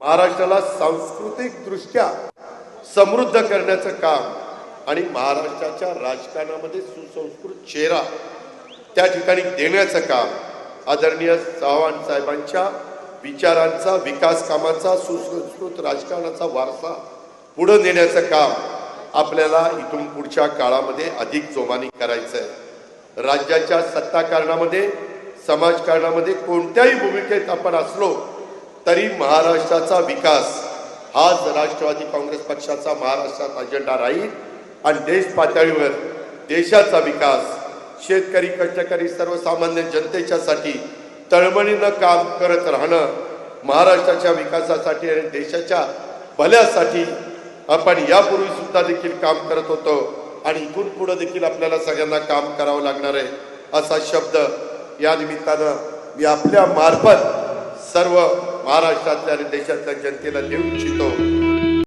महाराष्ट्राला सांस्कृतिक दृष्ट्या समृद्ध करण्याचं काम आणि महाराष्ट्राच्या राजकारणामध्ये सुसंस्कृत चेहरा त्या ठिकाणी देण्याचं काम आदरणीय चव्हाण साहेबांच्या विचारांचा, विकास कामाचा, सुसंस्कृत राजकारणाचा वारसा पुढे नेण्याचं काम आपल्याला इथून पुढच्या काळामध्ये अधिक जोमाने करायचं आहे। राज्याच्या सत्ताकारणामध्ये, समाजकारणामध्ये कोणत्याही भूमिकेत आपण असलो तरी महाराष्ट्राचा विकास हाच राष्ट्रवादी काँग्रेस पक्षाचा महाराष्ट्रात अजेंडा राहील आणि देश पातळीवर देशाचा विकास, शेतकरी, कष्टकरी, सर्वसामान्य जनतेच्यासाठी तळमळीनं काम करत राहणं, महाराष्ट्राच्या विकासासाठी आणि देशाच्या भल्यासाठी आपण यापूर्वी सुद्धा देखील काम करत होतो आणि इथून पुढे देखील आपल्याला सगळ्यांना काम करावं लागणार आहे असा शब्द या निमित्तानं मी आपल्या मार्फत सर्व महाराष्ट्रातल्या आणि देशातल्या जनतेला देऊ इच्छितो।